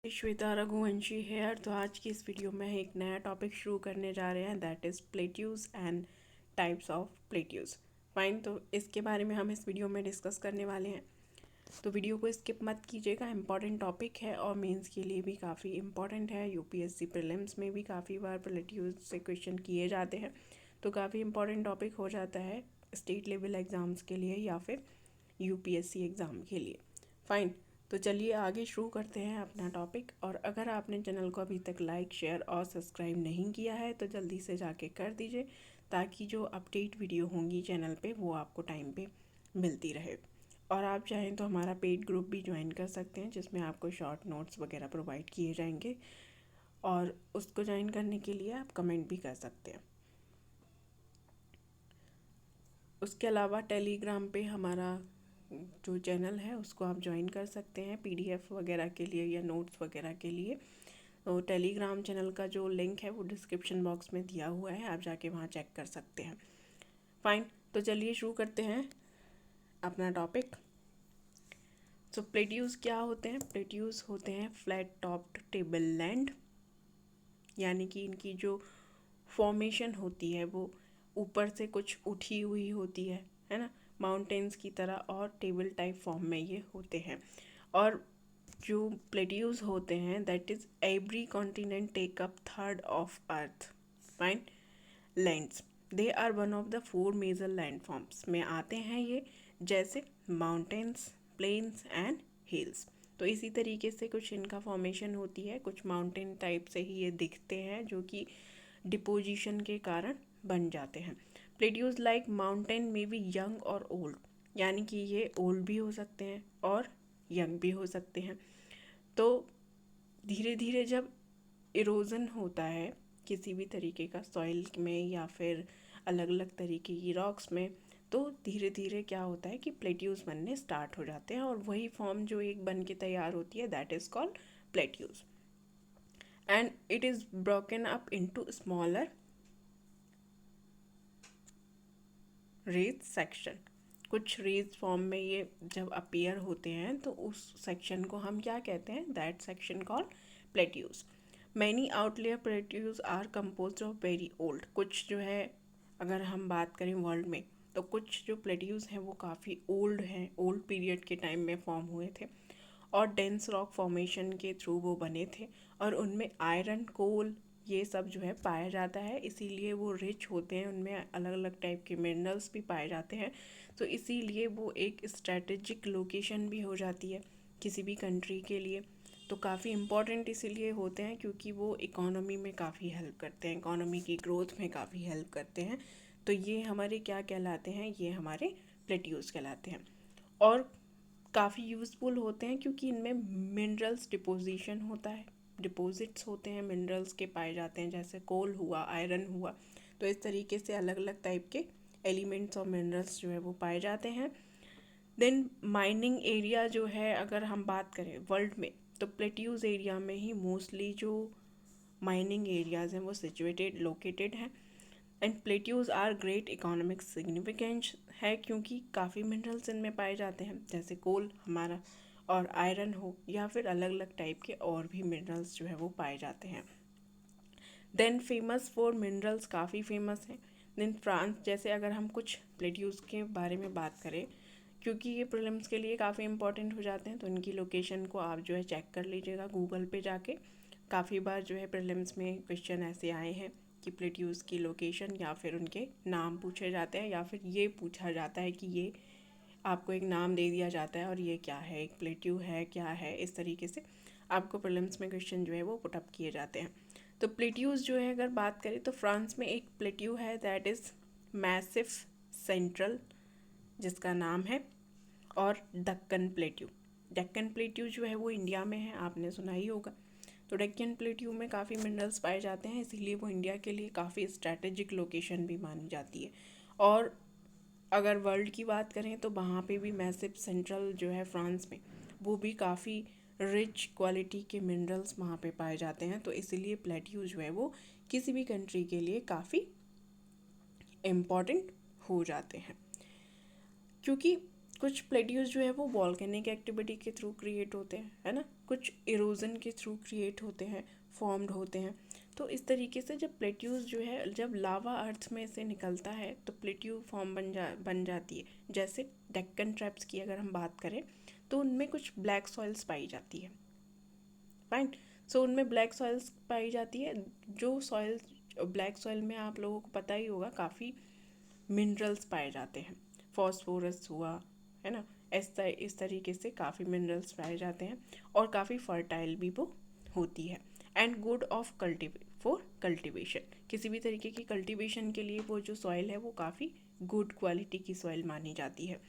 Shweta Raghuvanshi hair. तो आज की इस वीडियो में एक नया टॉपिक शुरू करने जा रहे हैं, that is plateaus and types of plateaus. Fine, तो इसके बारे में हम इस वीडियो में डिस्कस करने वाले हैं, तो वीडियो को स्किप मत कीजिएगा। इम्पॉर्टेंट टॉपिक है और मेंस के लिए भी काफ़ी इम्पॉर्टेंट है। यूपीएससी प्रीलिम्स में भी काफ़ी बार प्लेट्यूज से क्वेश्चन किए जाते हैं, तो काफ़ी इम्पॉर्टेंट टॉपिक हो जाता है स्टेट लेवल एग्ज़ाम्स के लिए या फिर यूपीएससी एग्ज़ाम के लिए। फाइन, तो चलिए आगे शुरू करते हैं अपना टॉपिक। और अगर आपने चैनल को अभी तक लाइक, शेयर और सब्सक्राइब नहीं किया है तो जल्दी से जाके कर दीजिए, ताकि जो अपडेट वीडियो होंगी चैनल पे वो आपको टाइम पे मिलती रहे। और आप चाहें तो हमारा पेड ग्रुप भी ज्वाइन कर सकते हैं, जिसमें आपको शॉर्ट नोट्स वगैरह प्रोवाइड किए जाएंगे, और उसको ज्वाइन करने के लिए आप कमेंट भी कर सकते हैं। उसके अलावा टेलीग्राम पे हमारा जो चैनल है उसको आप ज्वाइन कर सकते हैं पीडीएफ वगैरह के लिए या नोट्स वगैरह के लिए। तो टेलीग्राम चैनल का जो लिंक है वो डिस्क्रिप्शन बॉक्स में दिया हुआ है, आप जाके वहाँ चेक कर सकते हैं। फाइन, तो चलिए शुरू करते हैं अपना टॉपिक। सो प्लेट्यूज क्या होते हैं? प्लेट्यूज होते हैं फ्लैट टॉप्ड टेबल लैंड, यानी कि इनकी जो फॉर्मेशन होती है वो ऊपर से कुछ उठी हुई होती है ना, माउंटेन्स की तरह, और टेबल टाइप फॉर्म में ये होते हैं। और जो प्लेट्यूज होते हैं, that is every continent take up third of earth fine lands. They are one of the 4 major land forms में आते हैं ये, जैसे माउंटेन्स, प्लेन्स एंड हिल्स। तो इसी तरीके से कुछ इनका फॉर्मेशन होती है, कुछ माउंटेन टाइप से ही ये दिखते हैं, जो कि डिपोजिशन के कारण बन जाते हैं। प्लेट्यूज लाइक माउंटेन में भी यंग और ओल्ड, यानी कि ये ओल्ड भी हो सकते हैं और यंग भी हो सकते हैं। तो धीरे धीरे जब इरोजन होता है किसी भी तरीके का सॉइल में या फिर अलग अलग तरीके की रॉक्स में, तो धीरे धीरे क्या होता है कि प्लेट्यूज बनने स्टार्ट हो जाते हैं, और वही फॉर्म जो एक बन के तैयार होती है, that is called plateaus, and it is broken up into smaller raise section. कुछ रेज फॉर्म में ये जब अपीयर होते हैं तो उस सेक्शन को हम क्या कहते हैं? That section called plateaus. Many outlier plateaus are composed of very old. कुछ जो है, अगर हम बात करें वर्ल्ड में, तो कुछ जो प्लेट्यूज हैं वो काफ़ी ओल्ड हैं, ओल्ड पीरियड के टाइम में फॉर्म हुए थे, और डेंस रॉक फॉर्मेशन के थ्रू वो बने थे, और उनमें आयरन, कोल, ये सब जो है पाया जाता है, इसीलिए वो रिच होते हैं, उनमें अलग अलग टाइप के मिनरल्स भी पाए जाते हैं। तो इसीलिए वो एक स्ट्रैटेजिक लोकेशन भी हो जाती है किसी भी कंट्री के लिए। तो काफ़ी इम्पॉर्टेंट इसीलिए होते हैं क्योंकि वो इकोनॉमी में काफ़ी हेल्प करते हैं, इकोनॉमी की ग्रोथ में काफ़ी हेल्प करते हैं। तो ये हमारे क्या कहलाते हैं? ये हमारे प्लेट्यूज कहलाते हैं, और काफ़ी यूज़फुल होते हैं क्योंकि इनमें मिनरल्स डिपोजिशन होता है, डिपॉजिट्स होते हैं, मिनरल्स के पाए जाते हैं, जैसे कोल हुआ, आयरन हुआ। तो इस तरीके से अलग अलग टाइप के एलिमेंट्स और मिनरल्स जो है वो पाए जाते हैं। देन माइनिंग एरिया जो है, अगर हम बात करें वर्ल्ड में, तो प्लेट्यूज एरिया में ही मोस्टली जो माइनिंग एरियाज हैं वो सिचुएटेड, लोकेटेड हैं। And plateaus are great economic significance है, क्योंकि काफ़ी मिनरल्स इनमें पाए जाते हैं, जैसे कोल हमारा, और आयरन हो, या फिर अलग अलग टाइप के और भी मिनरल्स जो है वो पाए जाते हैं। देन फेमस फॉर मिनरल्स, काफ़ी फेमस हैं। देन फ्रांस, जैसे अगर हम कुछ प्लेट्यूज के बारे में बात करें, क्योंकि ये प्रीलिम्स के लिए काफ़ी इंपॉर्टेंट हो जाते हैं, तो इनकी लोकेशन को आप जो है चेक कर लीजिएगा गूगल पे जाके। काफ़ी बार जो है प्रीलिम्स में क्वेश्चन ऐसे आए हैं कि प्लेट्यूज की लोकेशन या फिर उनके नाम पूछे जाते हैं, या फिर ये पूछा जाता है कि ये आपको एक नाम दे दिया जाता है और ये क्या है, एक प्लेट्यू है, क्या है, इस तरीके से आपको प्रीलिम्स में क्वेश्चन जो है वो पुटअप किए जाते हैं। तो प्लेट्यूज जो है, अगर बात करें तो फ्रांस में एक प्लेट्यू है, दैट इज़ मैसिव सेंट्रल, जिसका नाम है, और दक्कन प्लेट्यू। डेक्कन प्लेट्यू जो है वो इंडिया में है, आपने सुना ही होगा। तो डेक्कन प्लेट्यू में काफ़ी मिनरल्स पाए जाते हैं, इसीलिए वो इंडिया के लिए काफ़ी स्ट्रैटेजिक लोकेशन भी मानी जाती है। और अगर वर्ल्ड की बात करें तो वहाँ पे भी मैसिव सेंट्रल जो है फ्रांस में, वो भी काफ़ी रिच क्वालिटी के मिनरल्स वहाँ पे पाए जाते हैं। तो इसीलिए प्लेट्यू जो है वो किसी भी कंट्री के लिए काफ़ी इम्पॉर्टेंट हो जाते हैं, क्योंकि कुछ प्लेट्यूज जो है वो वॉल्केनिक एक्टिविटी के थ्रू क्रिएट होते हैं, है ना, कुछ इरोजन के थ्रू क्रिएट होते हैं, फॉर्म्ड होते हैं। तो इस तरीके से जब प्लेट्यूज जो है, जब लावा अर्थ में से निकलता है तो प्लेट्यू फॉर्म बन जाती है। जैसे डेक्कन ट्रैप्स की अगर हम बात करें तो उनमें कुछ ब्लैक सॉइल्स पाई जाती है, फाइन। सो उनमें ब्लैक सॉइल्स पाई जाती है। जो सॉइल, ब्लैक सॉइल में आप लोगों को पता ही होगा काफ़ी मिनरल्स पाए जाते हैं, फॉस्फोरस हुआ, है ना, इस तरीके से काफ़ी मिनरल्स पाए जाते हैं और काफ़ी फर्टाइल भी वो होती है। एंड गुड ऑफ कल्टिवेशन, किसी भी तरीके की कल्टिवेशन के लिए वो जो सॉइल है वो काफ़ी गुड क्वालिटी की सॉइल मानी जाती है।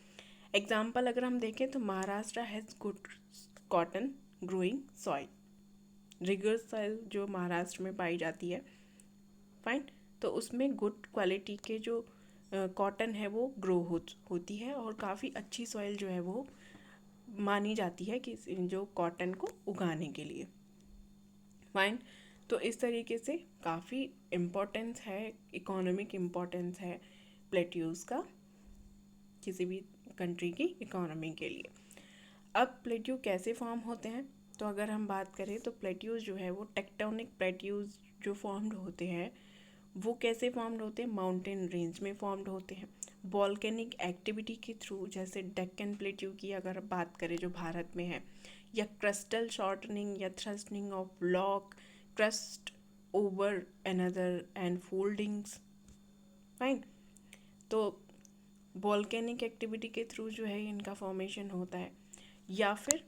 एग्जाम्पल अगर हम देखें तो Maharashtra has good cotton growing soil, riggers soil जो महाराष्ट्र में पाई जाती है, फाइन। तो उसमें गुड क्वालिटी के जो कॉटन है वो ग्रो होती है और काफ़ी अच्छी सॉइल जो है वो मानी जाती है कि जो कॉटन को उगाने के लिए, फाइन। तो इस तरीके से काफ़ी इम्पोर्टेंस है, इकोनॉमिक इम्पोर्टेंस है प्लेट्यूज का किसी भी कंट्री की इकोनॉमी के लिए। अब प्लेट्यू कैसे फॉर्म होते हैं, तो अगर हम बात करें तो प्लेट्यूज जो है वो टेक्टोनिक प्लेट्यूज जो फॉर्म्ड होते हैं वो कैसे फॉर्म्ड होते हैं, माउंटेन रेंज में फॉर्म्ड होते हैं वॉल्केनिक एक्टिविटी के थ्रू। जैसे डेक्कन प्लेट्यू की अगर बात करें जो भारत में है, या क्रिस्टल शॉर्टनिंग या thrusting of block crust over another and foldings, fine. तो वॉल्केनिक एक्टिविटी के थ्रू जो है इनका फॉर्मेशन होता है, या फिर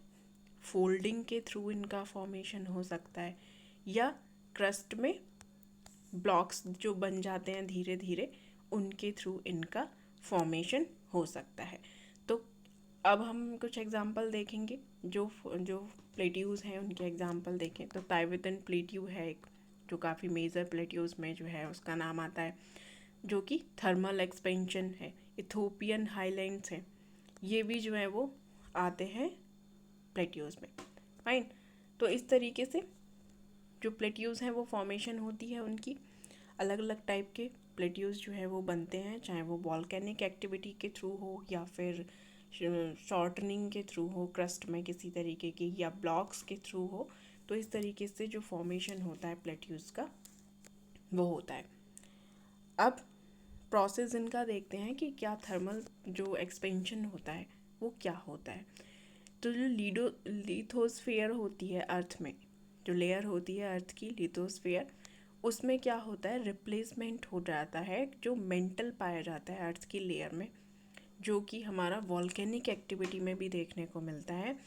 फोल्डिंग के थ्रू इनका फॉर्मेशन हो सकता है, या क्रस्ट में ब्लॉक्स जो बन जाते हैं धीरे धीरे उनके थ्रू इनका फॉर्मेशन हो सकता है। तो अब हम कुछ एग्जांपल देखेंगे, जो जो प्लेट्यूज हैं उनके एग्जांपल देखें तो टाइवेटन प्लेट्यू है एक, जो काफ़ी मेजर प्लेट्यूज में जो है उसका नाम आता है, जो कि थर्मल एक्सपेंशन है। इथोपियन हाईलैंड्स हैं, ये भी जो है वो आते हैं प्लेट्यूज में, फाइन। तो इस तरीके से जो प्लेट्यूज हैं वो फॉर्मेशन होती है उनकी, अलग अलग टाइप के प्लेट्यूज जो है वो बनते हैं, चाहे वो वॉल्केनिक एक्टिविटी के थ्रू हो या फिर शॉर्टनिंग के थ्रू हो, क्रस्ट में किसी तरीके की, या ब्लॉक्स के थ्रू हो। तो इस तरीके से जो फॉर्मेशन होता है प्लेट्यूज का वो होता है। अब प्रोसेस इनका देखते हैं कि क्या थर्मल जो एक्सपेंशन होता है वो क्या होता है। तो जो लिथोस्फीयर होती है अर्थ में, जो लेयर होती है अर्थ की लिथोस्फीयर, उसमें क्या होता है, रिप्लेसमेंट हो जाता है जो मेंटल पाया जाता है अर्थ की लेयर में, जो कि हमारा वॉल्केनिक एक्टिविटी में भी देखने को मिलता है।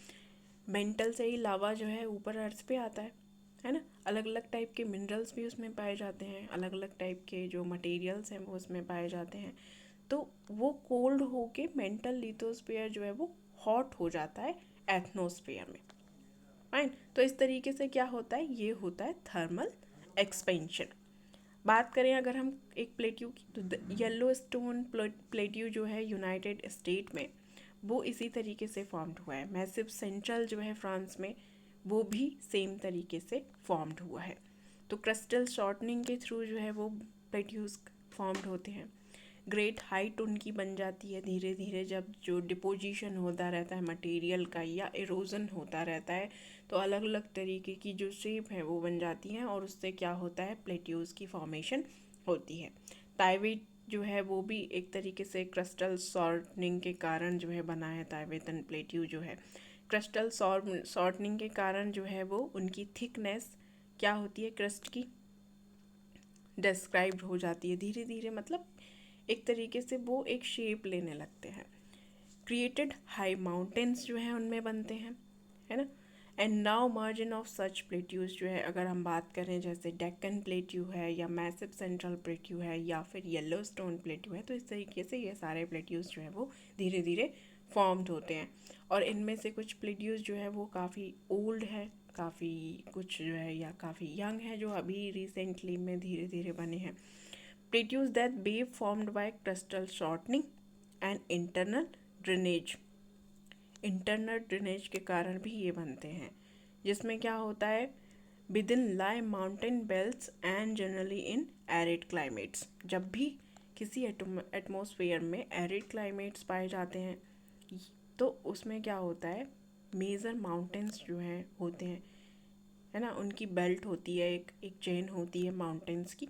मेंटल से ही लावा जो है ऊपर अर्थ पे आता है ना। अलग अलग टाइप के मिनरल्स भी उसमें पाए जाते हैं, अलग अलग टाइप के जो मटेरियल्स हैं वो उसमें पाए जाते हैं। तो वो कोल्ड होके मेंटल लिथोस्फीयर जो है वो हॉट हो जाता है एटमॉस्फेयर में, फाइन। तो इस तरीके से क्या होता है, ये होता है थर्मल एक्सपेंशन। बात करें अगर हम एक प्लेट्यू की, तो येलो स्टोन प्लेट्यू जो है यूनाइटेड स्टेट में वो इसी तरीके से फॉर्म्ड हुआ है। मैसिव सेंट्रल जो है फ्रांस में वो भी सेम तरीके से फॉर्म्ड हुआ है। तो क्रिस्टल शॉर्टनिंग के थ्रू जो है वो प्लेट्यूज फॉर्म्ड होते हैं। ग्रेट हाइट उनकी बन जाती है धीरे धीरे, जब जो डिपोजिशन होता रहता है मटेरियल का या इरोजन होता रहता है तो अलग अलग तरीके की जो शेप है वो बन जाती हैं और उससे क्या होता है, प्लेट्यूज की फॉर्मेशन होती है। टाइवेट जो है वो भी एक तरीके से क्रिस्टल शॉर्टनिंग के कारण जो है बना है। टाइवेटन प्लेट्यू जो है क्रिस्टल शॉर्टनिंग के कारण जो है वो उनकी थिकनेस क्या होती है क्रस्ट की, डिस्क्राइब्ड हो जाती है धीरे धीरे, मतलब एक तरीके से वो एक शेप लेने लगते हैं। क्रिएटेड हाई माउंटेन्स जो हैं उनमें बनते हैं, है ना। And now margin of such plateaus जो है अगर हम बात करें, जैसे डेक्कन प्लेट्यू है या मैसिव सेंट्रल प्लेट्यू है या फिर येलो स्टोन प्लेट्यू है, तो इस तरीके से ये सारे प्लेट्यूज जो है वो धीरे धीरे फॉर्म्ड होते हैं। और इनमें से कुछ प्लेट्यूज जो है वो काफ़ी ओल्ड है, काफ़ी कुछ जो है या काफ़ी यंग है जो अभी रिसेंटली में धीरे धीरे बने हैं। Plateaus that wave formed by crystal shortening and internal drainage के कारण भी ये बनते हैं, जिसमें क्या होता है, with in lie mountain belts and generally in arid climates. जब भी किसी एटमॉस्फेयर में एरिड क्लाइमेट्स पाए जाते हैं तो उसमें क्या होता है, मेजर माउंटेन्स जो हैं होते हैं, है ना, उनकी बेल्ट होती है, एक चेन होती है माउंटेन्स की,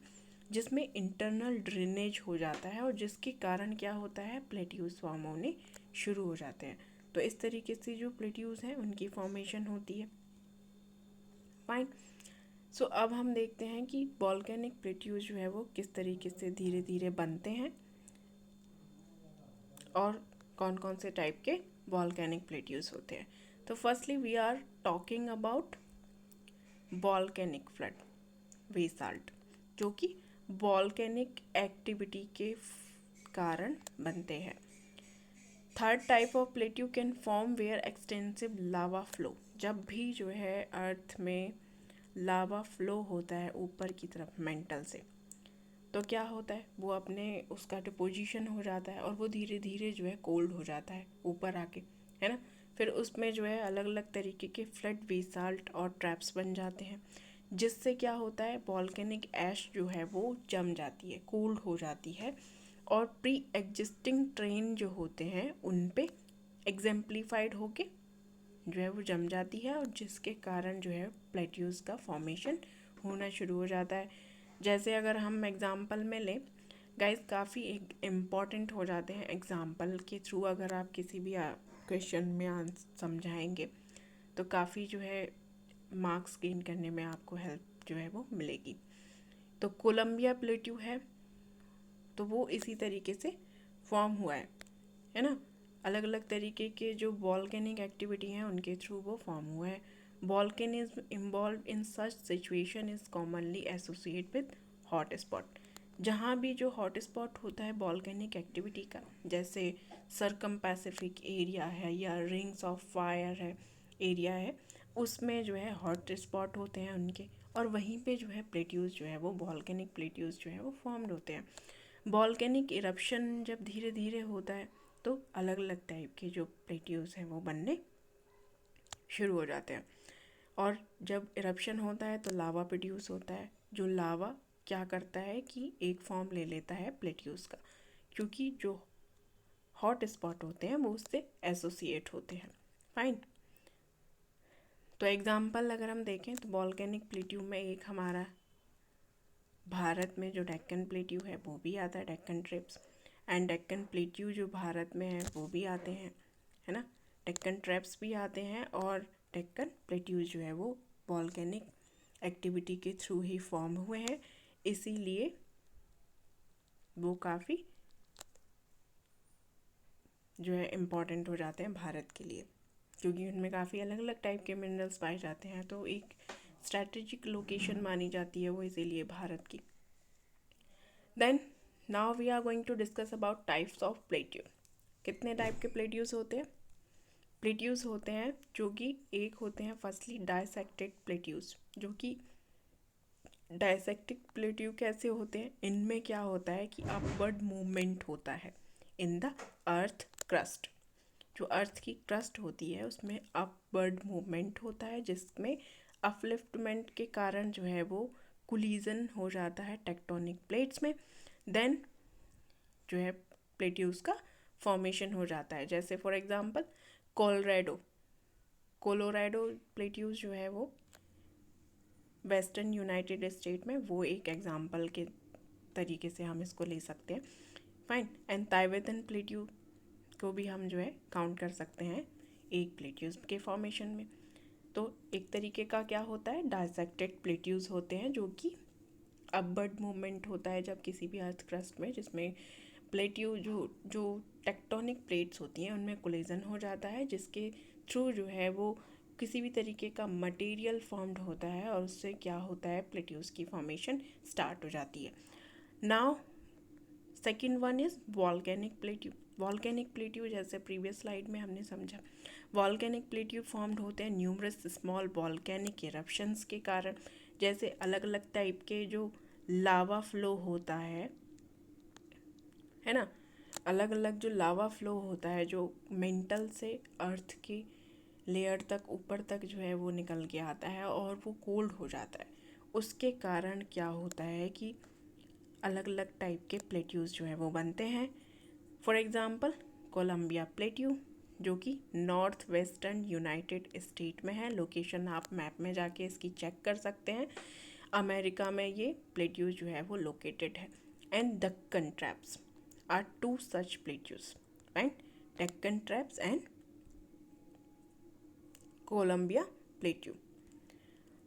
जिसमें इंटरनल ड्रेनेज हो जाता है और जिसके कारण क्या होता है, प्लेट्यूज फॉर्म होने शुरू हो जाते हैं। तो इस तरीके से जो प्लेट्यूज हैं उनकी फॉर्मेशन होती है। फाइन। सो अब हम देखते हैं कि वॉल्केनिक प्लेट्यूज जो है वो किस तरीके से धीरे धीरे बनते हैं और कौन कौन से टाइप के वॉल्केनिक प्लेट्यूज होते हैं। तो firstly we are talking about volcanic flood basalt, जो कि वॉल्केनिक एक्टिविटी के कारण बनते हैं। Third type of plateau can form where extensive lava flow, जब भी जो है अर्थ में लावा फ्लो होता है ऊपर की तरफ मेंटल से, तो क्या होता है, वो अपने उसका डिपोजिशन हो जाता है और वो धीरे धीरे जो है कोल्ड हो जाता है ऊपर आके, है ना। फिर उसमें जो है अलग अलग तरीके के फ्लड बेसाल्ट और ट्रैप्स बन जाते हैं, जिससे क्या होता है, वॉल्केनिक ऐश जो है वो जम जाती है, कोल्ड हो जाती है और प्री एग्जिस्टिंग ट्रेन जो होते हैं उन पे एग्जेम्प्लीफाइड होके जो है वो जम जाती है और जिसके कारण जो है प्लेट्यूज का फॉर्मेशन होना शुरू हो जाता है। जैसे अगर हम एग्जांपल में लें गाइस, काफ़ी एक इम्पॉर्टेंट हो जाते हैं एग्जांपल के थ्रू, अगर आप किसी भी क्वेश्चन में समझाएंगे तो काफ़ी जो है मार्क्स गेन करने में आपको हेल्प जो है वो मिलेगी। तो कोलंबिया प्लेट्यू है, तो वो इसी तरीके से फॉर्म हुआ है ना। अलग अलग तरीके के जो वॉल्केनिक एक्टिविटी हैं उनके थ्रू वो फॉर्म हुआ है। Volcanism involve in such situation is commonly associate with hot spot, जहाँ भी जो हॉट स्पॉट होता है वॉल्केनिक एक्टिविटी का, जैसे सरकम पैसिफिक एरिया है या रिंग्स ऑफ फायर है एरिया है, उसमें जो है हॉट स्पॉट होते हैं उनके, और वहीं पे जो है प्लेट्यूज जो है वो वॉल्केनिक प्लेट्यूज जो है वो फॉर्म्ड होते हैं। वॉल्केनिक इरप्शन जब धीरे धीरे होता है तो अलग अलग टाइप के जो प्लेट्यूज हैं वो बनने शुरू हो जाते हैं, और जब इरप्शन होता है तो लावा प्रोड्यूस होता है, जो लावा क्या करता है कि एक फॉर्म ले लेता है प्लेट्यूज का, क्योंकि जो हॉट स्पॉट होते हैं वो उससे एसोसिएट होते हैं। फाइन। तो एग्जाम्पल अगर हम देखें तो वॉल्केनिक प्लेट्यू में एक हमारा भारत में जो डेक्कन प्लेट्यू है वो भी आता है, Deccan trips, and Deccan plateau जो भारत में है वो भी आते हैं, है ना। डेक्कन ट्रैप्स भी आते हैं और डेक्कन प्लेट्यूज जो है वो वॉल्केनिक एक्टिविटी के थ्रू ही फॉर्म हुए हैं, इसीलिए वो काफ़ी जो है इम्पॉर्टेंट हो जाते हैं भारत के लिए, क्योंकि उनमें काफ़ी अलग अलग टाइप के मिनरल्स पाए जाते हैं, तो एक स्ट्रैटेजिक लोकेशन मानी जाती है वो इसीलिए भारत की। Then now we are going to discuss about types of plateau. कितने टाइप के प्लेट्यूज होते हैं? प्लेट्यूज होते हैं जो कि एक होते हैं फर्स्टली डायसेक्टेड प्लेट्यूज, जो कि डायसेक्टेड प्लेट्यू कैसे होते हैं, इनमें क्या होता है कि अपवर्ड मूवमेंट होता है इन द अर्थ क्रस्ट, जो अर्थ की क्रस्ट होती है उसमें अपवर्ड मूवमेंट होता है, जिसमें अपलिफ्टमेंट के कारण जो है वो कोलिजन हो जाता है टेक्टोनिक प्लेट्स में, देन जो है प्लेट्यूज का फॉर्मेशन हो जाता है। जैसे फॉर एग्जांपल कोलोराडो प्लेट्यूज जो है वो वेस्टर्न यूनाइटेड स्टेट में, वो एक एग्जांपल के तरीके से हम इसको ले सकते हैं। फाइन। एंड ताइवेतन प्लेट्यू को भी हम जो है काउंट कर सकते हैं एक प्लेट्यूज के फॉर्मेशन में। तो एक तरीके का क्या होता है, डायसेक्टेड प्लेट्यूज होते हैं जो कि अपवर्ड मूवमेंट होता है जब किसी भी अर्थ क्रस्ट में, जिसमें प्लेट्यू जो जो टेक्टोनिक प्लेट्स होती हैं उनमें कोलिजन हो जाता है, जिसके थ्रू जो है वो किसी भी तरीके का मटेरियल फॉर्म्ड होता है और उससे क्या होता है, प्लेट्यूज की फॉर्मेशन स्टार्ट हो जाती है। Now second one is volcanic plateau. Volcanic plateau जैसे प्रीवियस स्लाइड में हमने समझा, वॉल्केनिक प्लेट्यू फॉर्म्ड होते हैं न्यूमरस स्मॉल वॉल्केनिक इरप्शंस के कारण, जैसे अलग अलग टाइप के जो लावा फ्लो होता है ना, अलग अलग जो लावा फ्लो होता है जो मेंटल से अर्थ की लेयर तक ऊपर तक जो है वो निकल के आता है और वो कोल्ड हो जाता है, उसके कारण क्या होता है कि अलग अलग टाइप के प्लेट्यूज जो है वो बनते हैं। फॉर एग्ज़ाम्पल कोलंबिया प्लेट्यू, जो कि नॉर्थ वेस्टर्न यूनाइटेड स्टेट में है। लोकेशन आप मैप में जाके इसकी चेक कर सकते हैं। अमेरिका में ये प्लेट्यूज जो है वो लोकेटेड है। And Deccan traps are two such plateaus, right, Deccan traps and Columbia plateau.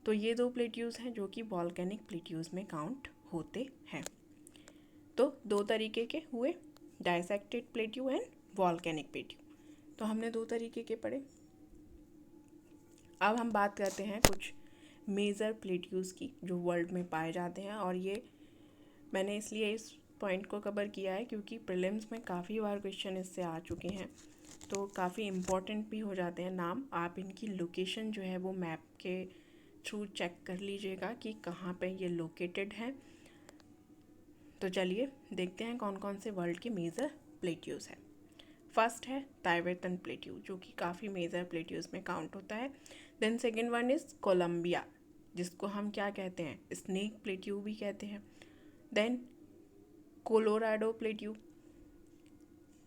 तो ये दो प्लेट्यूज हैं जो कि वॉल्केनिक प्लेट्यूज में काउंट होते हैं। तो दो तरीके के हुए, dissected plateau and volcanic plateau. तो हमने दो तरीके के पढ़े। अब हम बात करते हैं कुछ मेजर प्लेट्यूज की जो वर्ल्ड में पाए जाते हैं। और ये मैंने इसलिए इस पॉइंट को कवर किया है क्योंकि प्रीलिम्स में काफ़ी बार क्वेश्चन इससे आ चुके हैं, तो काफ़ी इम्पॉर्टेंट भी हो जाते हैं नाम। आप इनकी लोकेशन जो है वो मैप के थ्रू चेक कर लीजिएगा कि कहाँ पे ये लोकेटेड है। तो चलिए देखते हैं कौन कौन से वर्ल्ड के मेजर प्लेट्यूज हैं। फर्स्ट है ताइवेतन प्लेट्यू जो कि काफ़ी मेजर प्लेट्यूज में काउंट होता है। Then second one is Columbia, जिसको हम क्या कहते हैं, स्नेक प्लेट्यू भी कहते हैं। Then Colorado plateau,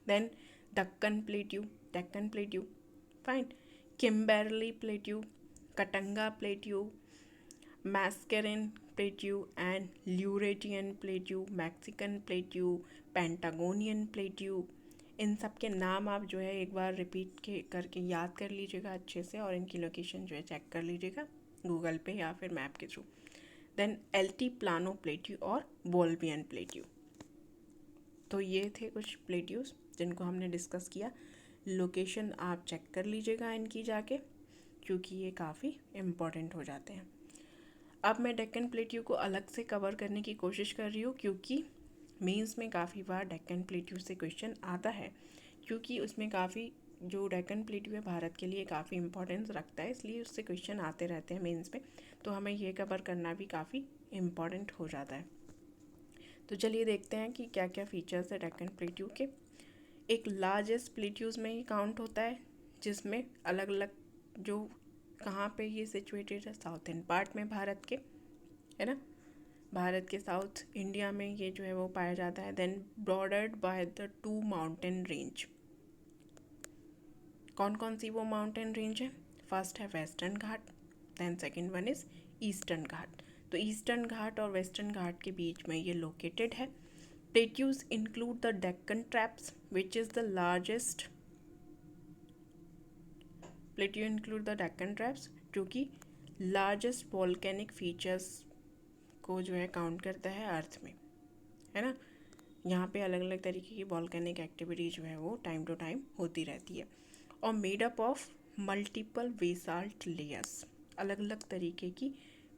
then Deccan plateau, fine, Kimberley plateau, Katanga plateau, Mascarene plateau and Laurentian plateau, Mexican plateau, Patagonian plateau. इन सब के नाम आप जो है एक बार रिपीट करके याद कर लीजिएगा अच्छे से, और इनकी लोकेशन जो है चेक कर लीजिएगा गूगल पे या फिर मैप के थ्रू। देन एल्टीप्लानो प्लेट्यू और बोल्वियन प्लेट्यू। तो ये थे कुछ प्लेट्यूज जिनको हमने डिस्कस किया। लोकेशन आप चेक कर लीजिएगा इनकी जाके, क्योंकि ये काफ़ी इम्पॉर्टेंट हो जाते हैं। अब मैं डेक्कन प्लेट्यू को अलग से कवर करने की कोशिश कर रही हूँ, क्योंकि मेंस में काफ़ी बार डेक्कन प्लेट्यू से क्वेश्चन आता है, क्योंकि उसमें काफ़ी जो डेक्कन प्लेट्यू है भारत के लिए काफ़ी इंपॉर्टेंस रखता है, इसलिए उससे क्वेश्चन आते रहते हैं मेंस में। तो हमें ये कवर करना भी काफ़ी इम्पॉर्टेंट हो जाता है। तो चलिए देखते हैं कि क्या क्या फीचर्स है डेक्कन प्लेट्यू के। एक लार्जेस्ट प्लेट्यूज में ही काउंट होता है, जिसमें अलग अलग जो कहाँ पे ये सिचुएटेड है, साउथर्न पार्ट में भारत के, है ना, भारत के साउथ इंडिया में ये जो है वो पाया जाता है। Then bordered by the two mountain range. कौन कौन सी वो माउंटेन रेंज है? फर्स्ट है western Ghat, then second one is eastern Ghat. तो ईस्टर्न घाट और वेस्टर्न घाट के बीच में ये लोकेटेड है। Plateaus include the Deccan traps which is the largest. Plateau include the Deccan traps जो कि लार्जेस्ट वॉल्केनिक फीचर्स को जो है काउंट करता है अर्थ में, है ना। यहाँ पे अलग अलग तरीके की वॉल्केनिक एक्टिविटी जो है वो टाइम टू टाइम होती रहती है, और made up of multiple basalt layers. अलग अलग तरीके की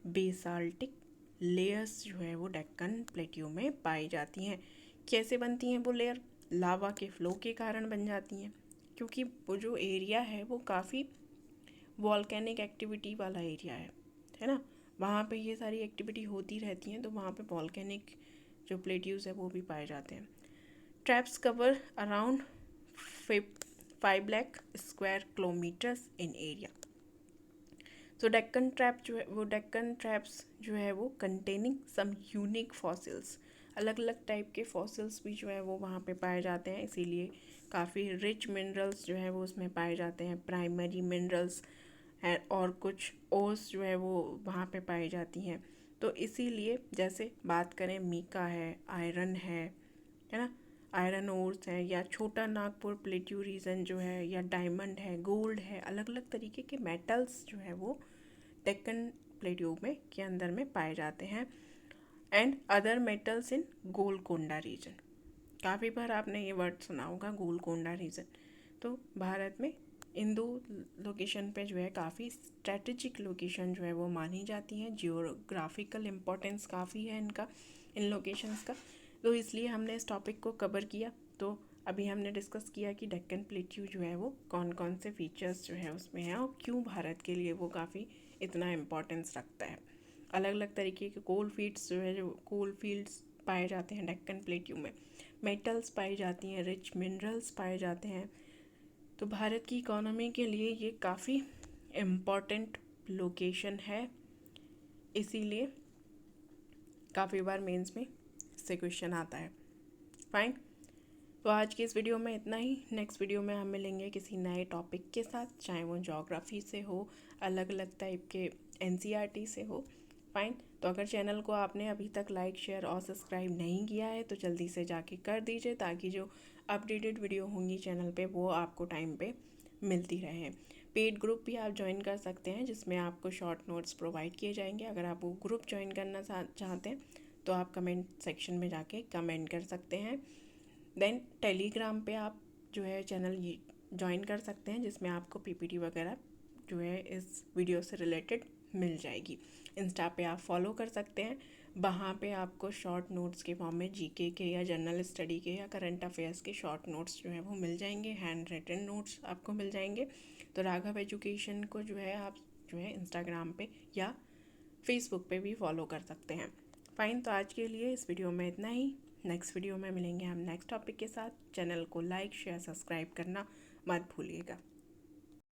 बेसाल्टिक लेयर्स जो है वो डेक्कन प्लेट्यू में पाई जाती हैं। कैसे बनती हैं वो लेयर? लावा के फ्लो के कारण बन जाती हैं, क्योंकि वो जो एरिया है वो काफ़ी वॉल्केनिक एक्टिविटी वाला एरिया है ना। वहाँ पे ये सारी एक्टिविटी होती रहती हैं, तो वहाँ पे वॉल्केनिक जो प्लेट्यूज है वो भी पाए जाते हैं। Traps cover around 5 lakh square kilometres इन एरिया। तो डेक्कन ट्रैप जो है वो डेक्कन ट्रैप्स जो है वो कंटेनिंग सम यूनिक फॉसिल्स। अलग अलग टाइप के फॉसिल्स भी जो है वो वहाँ पे पाए जाते हैं, इसीलिए काफ़ी रिच मिनरल्स जो है वो उसमें पाए जाते हैं, प्राइमरी मिनरल्स है, और कुछ ओर्स जो है वो वहाँ पे पाई जाती हैं। तो इसीलिए जैसे बात करें मीका है, आयरन है ना, आयरन ओर्स है, या छोटा नागपुर प्लेट्यू रीजन जो है, या डायमंड है, गोल्ड है, अलग अलग तरीके के मेटल्स जो है वो डेक्कन प्लेट्यू में के अंदर में पाए जाते हैं। And other metals in Golconda region. काफ़ी बार आपने ये वर्ड सुना होगा, गोलकोंडा रीजन। तो भारत में इन दो लोकेशन पे जो है काफ़ी स्ट्रेटेजिक लोकेशन जो है वो मानी जाती हैं। जियोग्राफिकल इम्पोर्टेंस काफ़ी है इनका, इन लोकेशंस का, तो इसलिए हमने इस टॉपिक को कवर किया। तो अभी हमने डिस्कस किया कि डेक्कन प्लेट्यू जो है वो कौन कौन से फीचर्स जो है उसमें हैं, और क्यों भारत के लिए वो काफ़ी इतना इम्पोर्टेंस रखता है। अलग अलग तरीके के कोल फील्ड्स जो है, जो कोल फील्ड्स पाए जाते हैं डेक्कन प्लेट्यू में, मेटल्स पाई जाती हैं, रिच मिनरल्स पाए जाते हैं। तो भारत की इकोनॉमी के लिए ये काफ़ी इम्पॉर्टेंट लोकेशन है, इसीलिए काफ़ी बार मेंस में इससे क्वेश्चन आता है। फाइन। तो आज की इस वीडियो में इतना ही। नेक्स्ट वीडियो में हम मिलेंगे किसी नए टॉपिक के साथ, चाहे वो ज्योग्राफी से हो, अलग अलग टाइप के एनसीईआरटी से हो। फाइन। तो अगर चैनल को आपने अभी तक लाइक, शेयर और सब्सक्राइब नहीं किया है तो जल्दी से जाके कर दीजिए, ताकि जो अपडेटेड वीडियो होंगी चैनल पे वो आपको टाइम पे मिलती रहे। पेड ग्रुप भी आप ज्वाइन कर सकते हैं, जिसमें आपको शॉर्ट नोट्स प्रोवाइड किए जाएंगे। अगर आप वो ग्रुप ज्वाइन करना चाहते हैं तो आप कमेंट सेक्शन में जाके कमेंट कर सकते हैं। देन टेलीग्राम पे आप जो है चैनल ज्वाइन कर सकते हैं, जिसमें आपको पीपीटी वगैरह जो है इस वीडियो से रिलेटेड मिल जाएगी। इंस्टा पे आप फॉलो कर सकते हैं, वहाँ पे आपको शॉर्ट नोट्स के फॉर्म में जीके के या जनरल स्टडी के या करंट अफेयर्स के शॉर्ट नोट्स जो है वो मिल जाएंगे, हैंड रिटन नोट्स आपको मिल जाएंगे। तो राघव एजुकेशन को जो है आप जो है इंस्टाग्राम पे या फेसबुक पे भी फॉलो कर सकते हैं। फाइन। तो आज के लिए इस वीडियो में इतना ही। नेक्स्ट वीडियो में मिलेंगे हम नेक्स्ट टॉपिक के साथ। चैनल को लाइक, शेयर, सब्सक्राइब करना मत भूलिएगा।